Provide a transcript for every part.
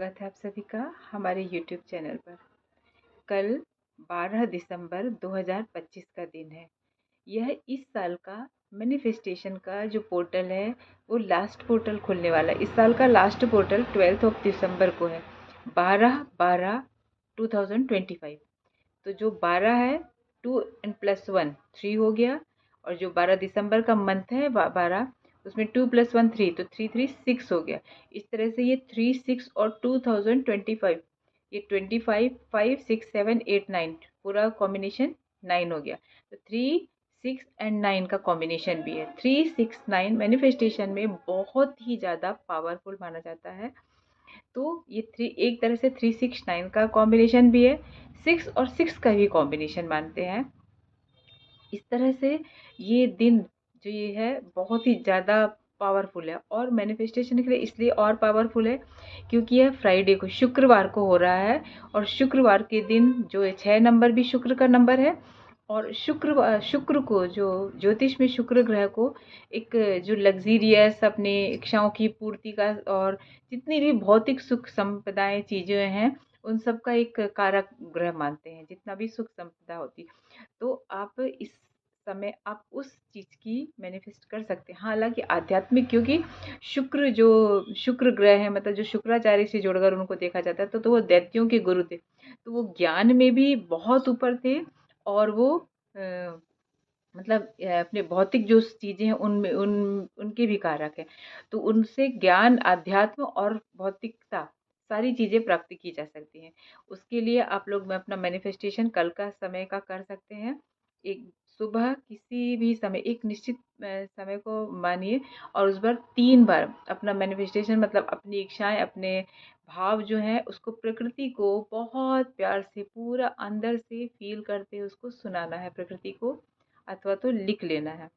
स्वागत है आप सभी का हमारे YouTube चैनल पर। कल 12 दिसंबर 2025 का दिन है। यह इस साल का मैनिफेस्टेशन का जो पोर्टल है वो लास्ट पोर्टल खुलने वाला है। इस साल का लास्ट पोर्टल 12 दिसंबर को है, 12/12/2025। तो जो 12 है 2 and +1 3 हो गया, और जो 12 दिसंबर का मंथ है 12, उसमें 2 + 1 3, तो 3 3 6 हो गया। इस तरह से ये 3 6 और 2025, ये 25 5 6 7 8 9 पूरा कॉम्बिनेशन 9 हो गया। तो 3 6 एंड 9 का कॉम्बिनेशन भी है। 3 6 9 मैनिफेस्टेशन में बहुत ही ज़्यादा पावरफुल माना जाता है। तो ये थ्री एक तरह से 3 6 9 का कॉम्बिनेशन भी है, 6 और 6 का भी कॉम्बिनेशन मानते हैं। इस तरह से ये दिन जो ये है बहुत ही ज़्यादा पावरफुल है, और मैनिफेस्टेशन के लिए इसलिए और पावरफुल है क्योंकि यह फ्राइडे को, शुक्रवार को हो रहा है। और शुक्रवार के दिन जो है 6 नंबर भी शुक्र का नंबर है। और शुक्र को, जो ज्योतिष में शुक्र ग्रह को एक जो लग्जीरियस अपने इच्छाओं की पूर्ति का, और जितनी भी भौतिक सुख संपदाएं चीज़ें हैं उन सब का एक कारक ग्रह मानते हैं, जितना भी सुख संपदा होती। तो आप इस समय आप उस चीज़ की मैनिफेस्ट कर सकते हैं। हालाँकि आध्यात्मिक, क्योंकि शुक्र ग्रह है, मतलब जो शुक्राचार्य से जोड़कर उनको देखा जाता है, तो वो दैत्यों के गुरु थे। तो वो ज्ञान में भी बहुत ऊपर थे, और वो मतलब अपने भौतिक जो चीज़ें हैं उनमें उनके भी कारक हैं। तो उनसे ज्ञान, अध्यात्म और भौतिकता सारी चीज़ें प्राप्त की जा सकती हैं। उसके लिए आप लोग में अपना मैनिफेस्टेशन कल का समय का कर सकते हैं। एक सुबह किसी भी समय एक निश्चित समय को मानिए, और उस बार 3 बार अपना मैनिफेस्टेशन, मतलब अपनी इच्छाएँ, अपने भाव जो हैं उसको प्रकृति को बहुत प्यार से पूरा अंदर से फ़ील करते हुए उसको सुनाना है प्रकृति को, अथवा तो लिख लेना है।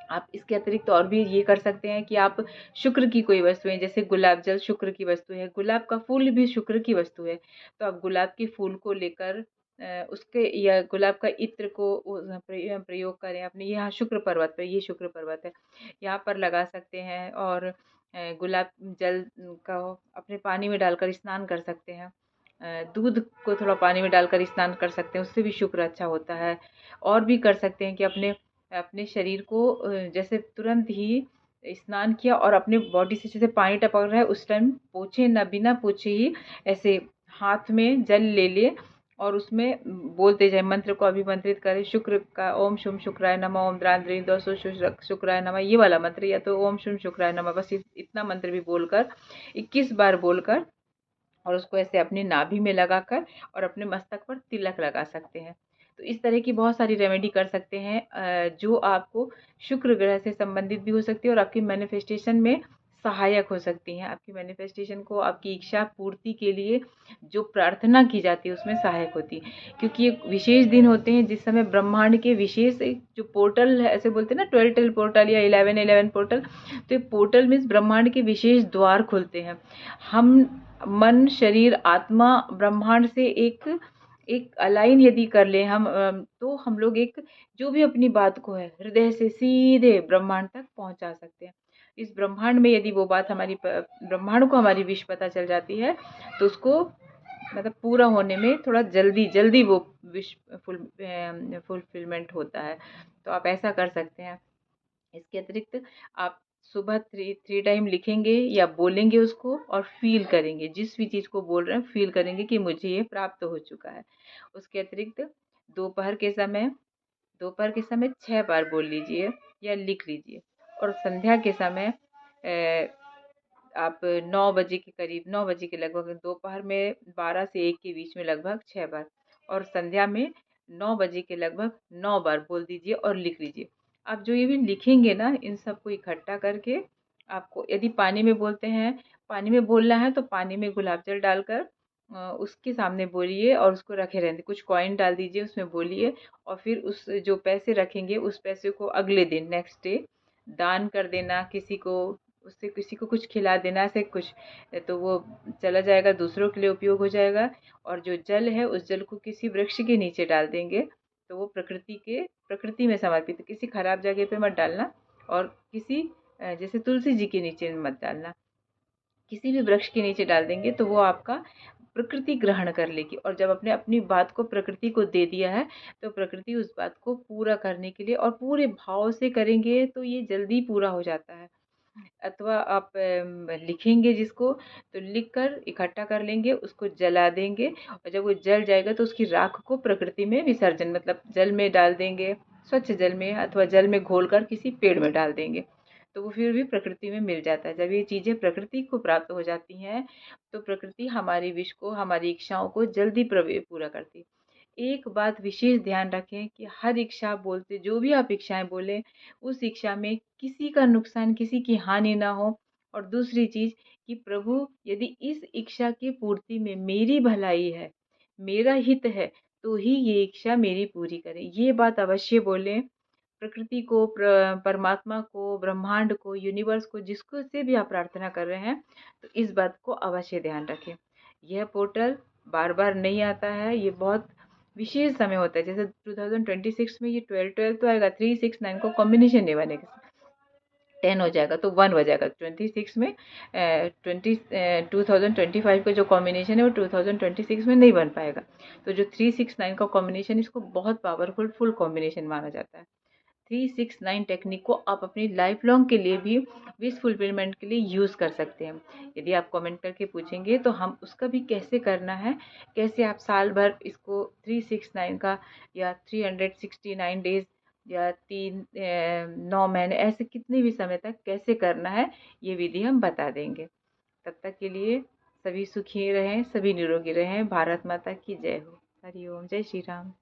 आप इसके अतिरिक्त और भी ये कर सकते हैं कि आप शुक्र की कोई वस्तुएँ, जैसे गुलाब जल शुक्र की वस्तु है, गुलाब का फूल भी शुक्र की वस्तु है। तो आप गुलाब के फूल को लेकर उसके या गुलाब का इत्र को प्रयोग करें अपने यहाँ शुक्र पर्वत पे, ये शुक्र पर्वत है, यहाँ पर लगा सकते हैं। और गुलाब जल का अपने पानी में डालकर स्नान कर सकते हैं। दूध को थोड़ा पानी में डालकर स्नान कर सकते हैं, उससे भी शुक्र अच्छा होता है। और भी कर सकते हैं कि अपने अपने शरीर को जैसे तुरंत ही स्नान किया और अपने बॉडी से जैसे पानी टपक रहा है उस टाइम पोछे ना, बिना पोछे ही ऐसे हाथ में जल ले लिए, और उसमें बोलते जाए, मंत्र को अभिमंत्रित करें शुक्र का, ओम शुम शुक्राय नमः, ओम द्रांद्री दोषो शुक्राय नमः, ये वाला मंत्र, या तो ओम शुम शुक्राय नमः, बस इतना मंत्र भी बोलकर 21 बार बोलकर, और उसको ऐसे अपनी नाभि में लगाकर और अपने मस्तक पर तिलक लगा सकते हैं। तो इस तरह की बहुत सारी रेमेडी कर सकते हैं जो आपको शुक्र ग्रह से संबंधित भी हो सकती है और आपकी मैनिफेस्टेशन में सहायक हो सकती हैं। आपकी मैनिफेस्टेशन को, आपकी इच्छा पूर्ति के लिए जो प्रार्थना की जाती है उसमें सहायक होती है। क्योंकि ये विशेष दिन होते हैं जिस समय ब्रह्मांड के विशेष एक जो पोर्टल है, ऐसे बोलते हैं ना 12 पोर्टल या 11 पोर्टल, तो ये पोर्टल मीन्स ब्रह्मांड के विशेष द्वार खुलते हैं। हम मन, शरीर, आत्मा ब्रह्मांड से एक एक अलाइन यदि कर लें हम, तो हम लोग एक जो भी अपनी बात को है हृदय से सीधे ब्रह्मांड तक पहुंचा सकते हैं। इस ब्रह्मांड में यदि वो बात हमारी ब्रह्मांड को हमारी विश पता चल जाती है, तो उसको मतलब पूरा होने में थोड़ा जल्दी जल्दी वो विश फुलफिलमेंट होता है। तो आप ऐसा कर सकते हैं। इसके अतिरिक्त आप सुबह थ्री टाइम लिखेंगे या बोलेंगे उसको, और फील करेंगे, जिस भी चीज़ को बोल रहे हैं फील करेंगे कि मुझे ये प्राप्त हो चुका है। उसके अतिरिक्त दोपहर के समय दोपहर के समय 6 बार बोल लीजिए या लिख लीजिए। और संध्या के समय आप 9 बजे के करीब, 9 बजे के लगभग, दोपहर में 12 से 1 के बीच में लगभग 6 बार, और संध्या में 9 बजे के लगभग 9 बार बोल दीजिए और लिख लीजिए। आप जो ये भी लिखेंगे ना, इन सबको इकट्ठा करके आपको, यदि पानी में बोलते हैं, पानी में बोलना है तो पानी में गुलाब जल डालकर उसके सामने बोलिए और उसको रखे रहने, कुछ कॉइन डाल दीजिए उसमें, बोलिए। और फिर उस जो पैसे रखेंगे उस पैसे को अगले दिन, नेक्स्ट डे, दान कर देना किसी को, उससे किसी को कुछ खिला देना, ऐसे कुछ, तो वो चला जाएगा, दूसरों के लिए उपयोग हो जाएगा। और जो जल है उस जल को किसी वृक्ष के नीचे डाल देंगे, तो वो प्रकृति में समर्पित, किसी खराब जगह पे मत डालना, और किसी जैसे तुलसी जी के नीचे मत डालना। किसी भी वृक्ष के नीचे डाल देंगे तो वो आपका प्रकृति ग्रहण कर लेगी। और जब आपने अपनी बात को प्रकृति को दे दिया है तो प्रकृति उस बात को पूरा करने के लिए और पूरे भाव से करेंगे तो ये जल्दी पूरा हो जाता है। अथवा आप लिखेंगे जिसको, तो लिख कर इकट्ठा कर लेंगे, उसको जला देंगे और जब वो जल जाएगा तो उसकी राख को प्रकृति में विसर्जन मतलब जल में डाल देंगे, स्वच्छ जल में अथवा जल में घोलकर किसी पेड़ में डाल देंगे, तो वो फिर भी प्रकृति में मिल जाता है। जब ये चीज़ें प्रकृति को प्राप्त हो जाती हैं तो प्रकृति हमारी विश को, हमारी इच्छाओं को जल्दी पूरा करती है। एक बात विशेष ध्यान रखें कि हर इच्छा बोलते, जो भी आप इच्छाएं बोलें, उस इच्छा में किसी का नुकसान, किसी की हानि ना हो। और दूसरी चीज कि प्रभु यदि इस इच्छा की पूर्ति में मेरी भलाई है, मेरा हित है, तो ही ये इच्छा मेरी पूरी करें, ये बात अवश्य बोलें। प्रकृति को, परमात्मा को, ब्रह्मांड को, यूनिवर्स को, जिसको से भी आप प्रार्थना कर रहे हैं, तो इस बात को अवश्य ध्यान रखें। यह पोर्टल बार बार नहीं आता है, ये बहुत विशेष समय होता है। जैसे 2026 में ये 12 तो आएगा, 3 6 9 को कॉम्बिनेशन नहीं बनेगा, 10 हो जाएगा तो 1 हो जाएगा 26 में। 2025 का जो कॉम्बिनेशन है वो 2026 में नहीं बन पाएगा। तो जो 3 6 9 का कॉम्बिनेशन, इसको बहुत पावरफुल फुल कॉम्बिनेशन माना जाता है। 3 6 9 टेक्निक को आप अपनी लाइफ लॉन्ग के लिए भी, विश फुलफिलमेंट के लिए यूज़ कर सकते हैं। यदि आप कमेंट करके पूछेंगे तो हम उसका भी कैसे करना है, कैसे आप साल भर इसको 3 6 9 का या 369 डेज या 9 महीने, ऐसे कितने भी समय तक कैसे करना है, ये विधि हम बता देंगे। तब तक के लिए सभी सुखी रहें, सभी निरोगी रहें। भारत माता की जय हो। हरि ओम, जय श्री राम।